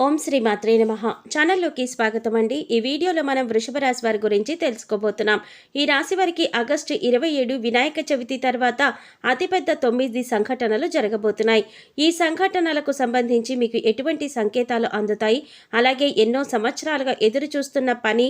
ఓం శ్రీ మాత్రే నమః. ఛానల్లోకి స్వాగతం అండి. ఈ వీడియోలో మనం వృషభ రాశి వారి గురించి తెలుసుకోబోతున్నాం. ఈ రాశి వారికి ఆగస్టు 27 వినాయక చవితి తర్వాత అతిపెద్ద 9 సంఘటనలు జరగబోతున్నాయి. ఈ సంఘటనలకు సంబంధించి మీకు ఎటువంటి సంకేతాలు అందుతాయి, అలాగే ఎన్నో సంవత్సరాలుగా ఎదురు చూస్తున్న పని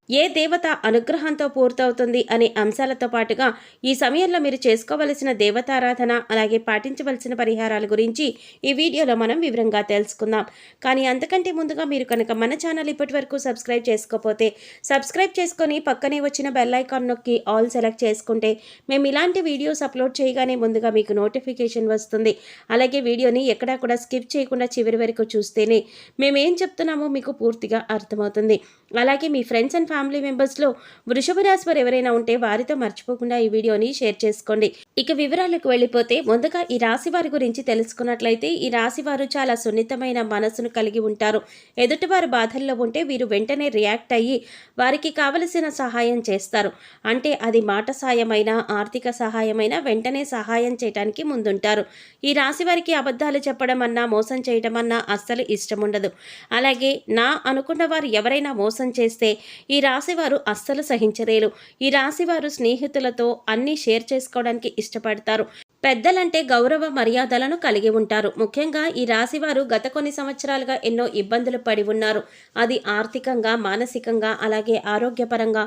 ఏ దేవత అనుగ్రహంతో పూర్తవుతుంది అనే అంశాలతో పాటుగా ఈ సమయంలో మీరు చేసుకోవలసిన దేవతారాధన, అలాగే పాటించవలసిన పరిహారాల గురించి ఈ వీడియోలో మనం వివరంగా తెలుసుకుందాం. కానీ అంతకంటే ముందుగా మీరు కనుక మన ఛానల్ ఇప్పటి వరకు సబ్స్క్రైబ్ చేసుకోకపోతే సబ్స్క్రైబ్ చేసుకొని పక్కనే వచ్చిన బెల్ ఐకాన్ నొక్కి ఆల్ సెలెక్ట్ చేసుకుంటే మేము ఇలాంటి వీడియోస్ అప్లోడ్ చేయగానే ముందుగా మీకు నోటిఫికేషన్ వస్తుంది. అలాగే వీడియోని ఎక్కడా కూడా స్కిప్ చేయకుండా చివరి వరకు చూస్తేనే మేమేం చెప్తున్నామో మీకు పూర్తిగా అర్థమవుతుంది. అలాగే మీ ఫ్రెండ్స్ అండ్ ఫ్యామిలీ మెంబర్స్లో వృషభ రాశి వారు ఎవరైనా ఉంటే వారితో మర్చిపోకుండా ఈ వీడియోని షేర్ చేసుకోండి. ఇక వివరాలకు వెళ్ళిపోతే ముందుగా ఈ రాశి వారి గురించి తెలుసుకున్నట్లయితే ఈ రాశి వారు చాలా సున్నితమైన మనసును కలిగి ఉంటారు. ఎదుటివారు బాధల్లో ఉంటే వీరు వెంటనే రియాక్ట్ అయ్యి వారికి కావలసిన సహాయం చేస్తారు. అంటే అది మాట సాయమైనా ఆర్థిక సహాయమైనా వెంటనే సహాయం చేయడానికి ముందుంటారు. ఈ రాశి వారికి అబద్ధాలు చెప్పడం అన్నా మోసం చేయడం అన్నా అస్సలు ఇష్టం ఉండదు. అలాగే నా అనుకున్న వారు ఎవరైనా మోసం చేస్తే ఈ రాశివారు అస్సలు సహించలేరు. ఈ రాశివారు స్నేహితులతో అన్నీ షేర్ చేసుకోవడానికి ఇష్టపడతారు. పెద్దలంటే గౌరవ మర్యాదలను కలిగి ఉంటారు. ముఖ్యంగా ఈ రాశివారు గత కొన్ని సంవత్సరాలుగా ఎన్నో ఇబ్బందులు పడి ఉన్నారు. అది ఆర్థికంగా, మానసికంగా, అలాగే ఆరోగ్యపరంగా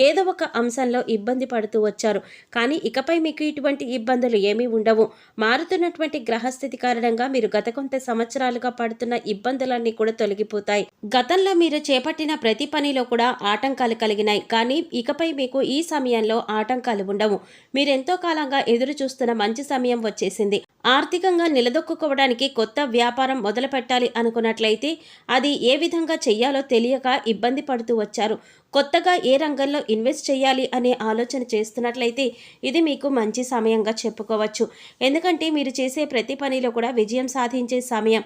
ఏదో ఒక అంశంలో ఇబ్బంది పడుతూ వచ్చారు. కానీ ఇకపై మీకు ఇటువంటి ఇబ్బందులు ఏమీ ఉండవు. మారుతున్నటువంటి గ్రహస్థితి కారణంగా మీరు గత కొంత సంవత్సరాలుగా పడుతున్న ఇబ్బందులన్నీ కూడా తొలగిపోతాయి. గతంలో మీరు చేపట్టిన ప్రతి పనిలో కూడా ఆటంకాలు కలిగినాయి. కానీ ఇకపై మీకు ఈ సమయంలో ఆటంకాలు ఉండవు. మీరెంతో కాలంగా ఎదురు చూస్తున్న మంచి సమయం వచ్చేసింది. ఆర్థికంగా నిలదొక్కుకోవడానికి కొత్త వ్యాపారం మొదలు పెట్టాలి అనుకున్నట్లయితే అది ఏ విధంగా చెయ్యాలో తెలియక ఇబ్బంది పడుతూ వచ్చారు. కొత్తగా ఏ రంగంలో ఇన్వెస్ట్ చేయాలి అనే ఆలోచన చేస్తున్నట్లయితే ఇది మీకు మంచి సమయంగా చెప్పుకోవచ్చు. ఎందుకంటే మీరు చేసే ప్రతి పనిలో కూడా విజయం సాధించే సమయం.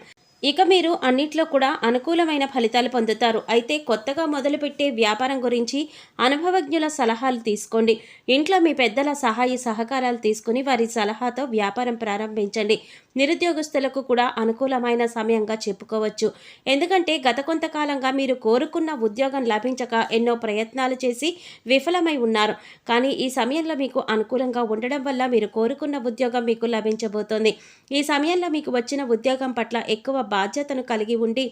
ఇక మీరు అన్నిట్లో కూడా అనుకూలమైన ఫలితాలు పొందుతారు. అయితే కొత్తగా మొదలుపెట్టే వ్యాపారం గురించి అనుభవజ్ఞుల సలహాలు తీసుకోండి. ఇంట్లో మీ పెద్దల సహాయ సహకారాలు తీసుకుని వారి సలహాతో వ్యాపారం ప్రారంభించండి. నిరుద్యోగస్తులకు కూడా అనుకూలమైన సమయంగా చెప్పుకోవచ్చు. ఎందుకంటే గత కొంతకాలంగా మీరు కోరుకున్న ఉద్యోగం లభించక ఎన్నో ప్రయత్నాలు చేసి విఫలమై ఉన్నారు. కానీ ఈ సమయంలో మీకు అనుకూలంగా ఉండడం వల్ల మీరు కోరుకున్న ఉద్యోగం మీకు లభించబోతోంది. ఈ సమయంలో మీకు వచ్చిన ఉద్యోగం పట్ల ఎక్కువ బాధ్యతను కలిగి ఉండి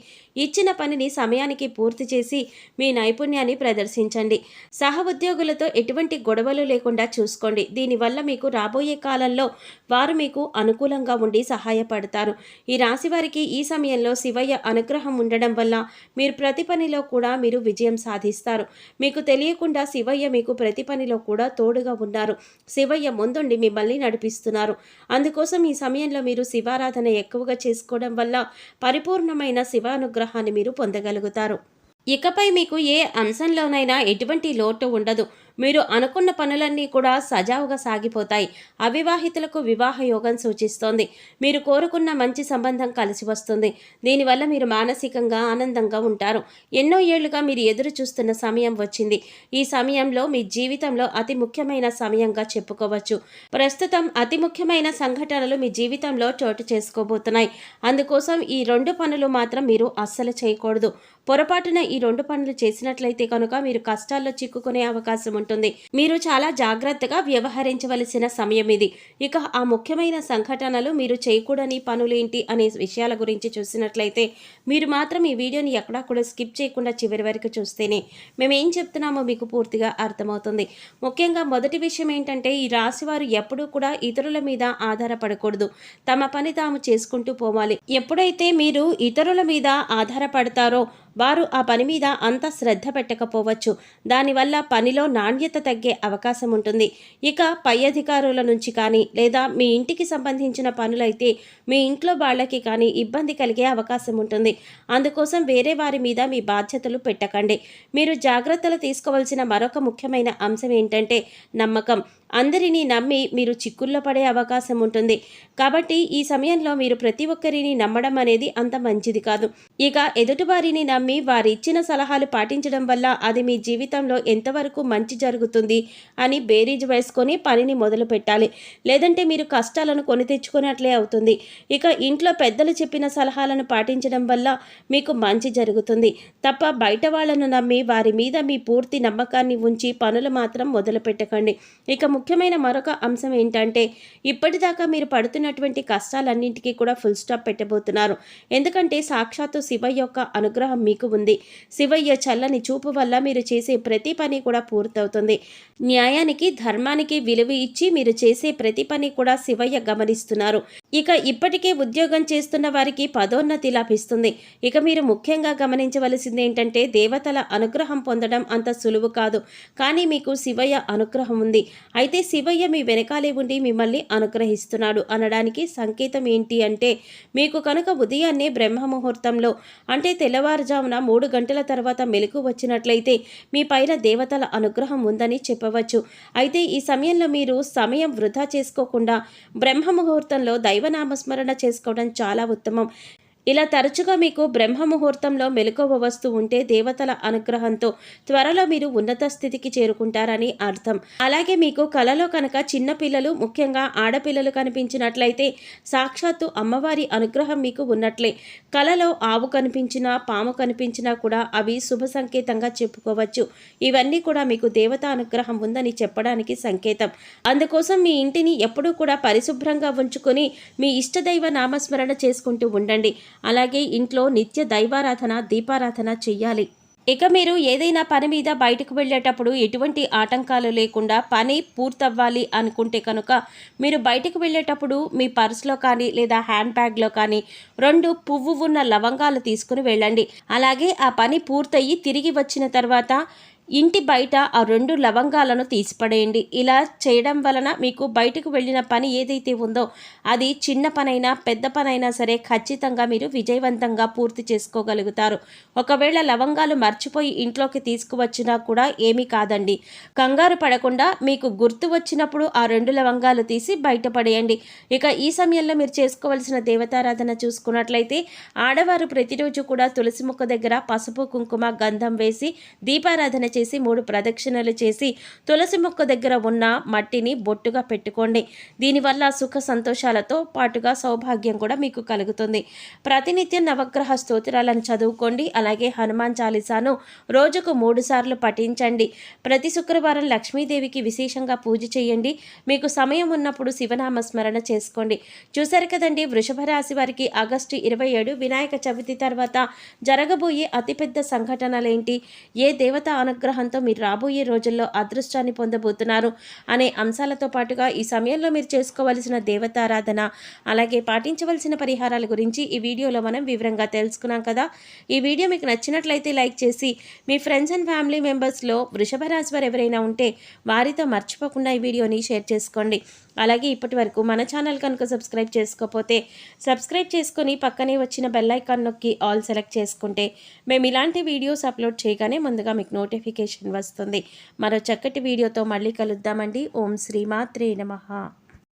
ఇచ్చిన పనిని సమయానికి పూర్తి చేసి మీ నైపుణ్యాన్ని ప్రదర్శించండి. సహ ఉద్యోగులతో ఎటువంటి గొడవలు లేకుండా చూసుకోండి. దీనివల్ల మీకు రాబోయే కాలంలో వారు మీకు అనుకూలంగా ఉండి సహాయపడతారు. ఈ రాశి వారికి ఈ సమయంలో శివయ్య అనుగ్రహం ఉండడం వల్ల మీరు ప్రతి పనిలో కూడా మీరు విజయం సాధిస్తారు. మీకు తెలియకుండా శివయ్య మీకు ప్రతి పనిలో కూడా తోడుగా ఉన్నారు. శివయ్య ముందుండి మిమ్మల్ని నడిపిస్తున్నారు. అందుకోసం ఈ సమయంలో మీరు శివారాధన ఎక్కువగా చేసుకోవడం వల్ల పరిపూర్ణమైన శివానుగ్రహాన్ని మీరు పొందగలుగుతారు. ఇకపై మీకు ఏ అంశంలోనైనా ఎటువంటి లోటు ఉండదు. మీరు అనుకున్న పనులన్నీ కూడా సజావుగా సాగిపోతాయి. అవివాహితులకు వివాహ యోగం సూచిస్తోంది. మీరు కోరుకున్న మంచి సంబంధం కలిసి వస్తుంది. దీనివల్ల మీరు మానసికంగా ఆనందంగా ఉంటారు. ఎన్నో ఏళ్లుగా మీరు ఎదురు చూస్తున్న సమయం వచ్చింది. ఈ సమయంలో మీ జీవితంలో అతి ముఖ్యమైన సమయంగా చెప్పుకోవచ్చు. ప్రస్తుతం అతి ముఖ్యమైన సంఘటనలు మీ జీవితంలో చోటు చేసుకోబోతున్నాయి. అందుకోసం ఈ 2 పనులు మాత్రం మీరు అస్సలు చేయకూడదు. పొరపాటున ఈ 2 పనులు చేసినట్లయితే కనుక మీరు కష్టాల్లో చిక్కుకునే అవకాశం ఉంటుంది. మీరు చాలా జాగ్రత్తగా వ్యవహరించవలసిన సమయం ఇది. ఇక ఆ ముఖ్యమైన సంఘటనలు, మీరు చేయకూడని పనులేంటి అనే విషయాల గురించి చూసినట్లయితే మీరు మాత్రం ఈ వీడియోని ఎక్కడా కూడా స్కిప్ చేయకుండా చివరి వరకు చూస్తేనే మేమేం చెప్తున్నామో మీకు పూర్తిగా అర్థమవుతుంది. ముఖ్యంగా మొదటి విషయం ఏంటంటే ఈ రాశివారు ఎప్పుడూ కూడా ఇతరుల మీద ఆధారపడకూడదు. తమ పని తాము చేసుకుంటూ పోవాలి. ఎప్పుడైతే మీరు ఇతరుల మీద ఆధారపడతారో వారు ఆ పని మీద అంత శ్రద్ధ పెట్టకపోవచ్చు. దానివల్ల పనిలో నాణ్యత తగ్గే అవకాశం ఉంటుంది. ఇక పై అధికారుల నుంచి కానీ లేదా మీ ఇంటికి సంబంధించిన పనులైతే మీ ఇంట్లో వాళ్ళకి కానీ ఇబ్బంది కలిగే అవకాశం ఉంటుంది. అందుకోసం వేరే వారి మీద మీ బాధ్యతలు పెట్టకండి. మీరు జాగ్రత్తలు తీసుకోవాల్సిన మరొక ముఖ్యమైన అంశం ఏంటంటే నమ్మకం. అందరినీ నమ్మి మీరు చిక్కుల్లో పడే అవకాశం ఉంటుంది. కాబట్టి ఈ సమయంలో మీరు ప్రతి ఒక్కరిని నమ్మడం అనేది అంత మంచిది కాదు. ఇక ఎదుటివారిని నమ్మి నమ్మి వారి ఇచ్చిన సలహాలు పాటించడం వల్ల అది మీ జీవితంలో ఎంతవరకు మంచి జరుగుతుంది అని బేరీజు వేసుకొని పనిని మొదలు పెట్టాలి. లేదంటే మీరు కష్టాలను కొని తెచ్చుకున్నట్లే అవుతుంది. ఇక ఇంట్లో పెద్దలు చెప్పిన సలహాలను పాటించడం వల్ల మీకు మంచి జరుగుతుంది తప్ప బయట వాళ్ళను నమ్మి వారి మీద మీ పూర్తి నమ్మకాన్ని ఉంచి పనులు మాత్రం మొదలు పెట్టకండి. ఇక ముఖ్యమైన మరొక అంశం ఏంటంటే ఇప్పటిదాకా మీరు పడుతున్నటువంటి కష్టాలన్నింటికీ కూడా ఫుల్ స్టాప్ పెట్టబోతున్నారు. ఎందుకంటే సాక్షాత్తు శివయ్య యొక్క అనుగ్రహం మీకు ఉంది. శివయ్య చల్లని చూపు వల్ల మీరు చేసే ప్రతి పని కూడా పూర్తవుతుంది. న్యాయానికి ధర్మానికి విలువ ఇచ్చి మీరు చేసే ప్రతి పని కూడా శివయ్య గమనిస్తున్నారు. ఇక ఇప్పటికే ఉద్యోగం చేస్తున్న వారికి పదోన్నతి లభిస్తుంది. ఇక మీరు ముఖ్యంగా గమనించవలసింది ఏంటంటే దేవతల అనుగ్రహం పొందడం అంత సులువు కాదు. కానీ మీకు శివయ్య అనుగ్రహం ఉంది. అయితే శివయ్య మీ వెనకాలే ఉండి మిమ్మల్ని అనుగ్రహిస్తున్నాడు అనడానికి సంకేతం ఏంటి అంటే మీకు కనుక ఉదయాన్నే బ్రహ్మ ముహూర్తంలో అంటే తెల్లవారుజామున 3 గంటల తర్వాత మెలకు వచ్చినట్లయితే మీ పైన దేవతల అనుగ్రహం ఉందని చెప్పవచ్చు. అయితే ఈ సమయంలో మీరు సమయం వృధా చేసుకోకుండా బ్రహ్మ ముహూర్తంలో దైవనామస్మరణ చేసుకోవడం చాలా ఉత్తమం. ఇలా తరచుగా మీకు బ్రహ్మ ముహూర్తంలో మెలకువ వస్తూ ఉంటే దేవతల అనుగ్రహంతో త్వరలో మీరు ఉన్నత స్థితికి చేరుకుంటారని అర్థం. అలాగే మీకు కలలో కనుక చిన్న పిల్లలు ముఖ్యంగా ఆడపిల్లలు కనిపించినట్లయితే సాక్షాత్తు అమ్మవారి అనుగ్రహం మీకు ఉన్నట్లే. కలలో ఆవు కనిపించినా పాము కనిపించినా కూడా అవి శుభ సంకేతంగా చెప్పుకోవచ్చు. ఇవన్నీ కూడా మీకు దేవత అనుగ్రహం ఉందని చెప్పడానికి సంకేతం. అందుకోసం మీ ఇంటిని ఎప్పుడూ కూడా పరిశుభ్రంగా ఉంచుకొని మీ ఇష్టదైవ నామస్మరణ చేసుకుంటూ ఉండండి. అలాగే ఇంట్లో నిత్య దైవారాధన దీపారాధన చెయ్యాలి. ఇక మీరు ఏదైనా పని మీద బయటకు వెళ్ళేటప్పుడు ఎటువంటి ఆటంకాలు లేకుండా పని పూర్తవ్వాలి అనుకుంటే కనుక మీరు బయటకు వెళ్ళేటప్పుడు మీ పర్సులో కానీ లేదా హ్యాండ్ బ్యాగ్లో కానీ 2 పువ్వు ఉన్న లవంగాలు తీసుకుని వెళ్ళండి. అలాగే ఆ పని పూర్తయి తిరిగి వచ్చిన తర్వాత ఇంటి బయట ఆ 2 లవంగాలను తీసిపడేయండి. ఇలా చేయడం వలన మీకు బయటకు వెళ్ళిన పని ఏదైతే ఉందో అది చిన్న పనైనా పెద్ద పనైనా సరే ఖచ్చితంగా మీరు విజయవంతంగా పూర్తి చేసుకోగలుగుతారు. ఒకవేళ లవంగాలు మర్చిపోయి ఇంట్లోకి తీసుకువచ్చినా కూడా ఏమీ కాదండి. కంగారు పడకుండా మీకు గుర్తు వచ్చినప్పుడు ఆ 2 లవంగాలు తీసి బయటపడేయండి. ఇక ఈ సమయంలో మీరు చేసుకోవాల్సిన దేవతారాధన చూసుకున్నట్లయితే ఆడవారు ప్రతిరోజు కూడా తులసి మొక్క దగ్గర పసుపు కుంకుమ గంధం వేసి దీపారాధన చేసి 3 ప్రదక్షిణలు చేసి తులసి మొక్క దగ్గర ఉన్న మట్టిని బొట్టుగా పెట్టుకోండి. దీనివల్ల సుఖ సంతోషాలతో పాటుగా సౌభాగ్యం కూడా మీకు కలుగుతుంది. ప్రతినిత్యం నవగ్రహ స్తోత్రాలను చదువుకోండి. అలాగే హనుమాన్ చాలీసాను రోజుకు 3 సార్లు పఠించండి. ప్రతి శుక్రవారం లక్ష్మీదేవికి విశేషంగా పూజ చేయండి. మీకు సమయం ఉన్నప్పుడు శివనామ స్మరణ చేసుకోండి. చూశారు కదండి, వృషభ రాశి వారికి ఆగస్టు 27 వినాయక చవితి తర్వాత జరగబోయే అతిపెద్ద సంఘటనలేంటి, ఏ దేవత అనుగ్రహంతో మీరు రాబోయే రోజుల్లో అదృష్టాన్ని పొందబోతున్నారు అనే అంశాలతో పాటుగా ఈ సమయంలో మీరు చేసుకోవలసిన దేవతారాధన అలాగే పాటించవలసిన పరిహారాల గురించి ఈ వీడియోలో మనం వివరంగా తెలుసుకున్నాం కదా. ఈ వీడియో మీకు నచ్చినట్లయితే లైక్ చేసి మీ ఫ్రెండ్స్ అండ్ ఫ్యామిలీ మెంబర్స్లో వృషభ రాశి వారు ఎవరైనా ఉంటే వారితో మర్చిపోకుండా ఈ వీడియోని షేర్ చేసుకోండి. అలాగే ఇప్పటి వరకు మన ఛానల్ కనుక సబ్స్క్రైబ్ చేసుకోకపోతే సబ్స్క్రైబ్ చేసుకొని పక్కనే వచ్చిన బెల్ ఐకాన్ నొక్కి ఆల్ సెలెక్ట్ చేసుకుంటే మేము ఇలాంటి వీడియోస్ అప్లోడ్ చేయగానే ముందుగా మీకు నోటిఫికేషన్ వస్తుంది. మరో చక్కటి వీడియోతో మళ్ళీ కలుద్దామండి. ఓం శ్రీమాత్రే నమః.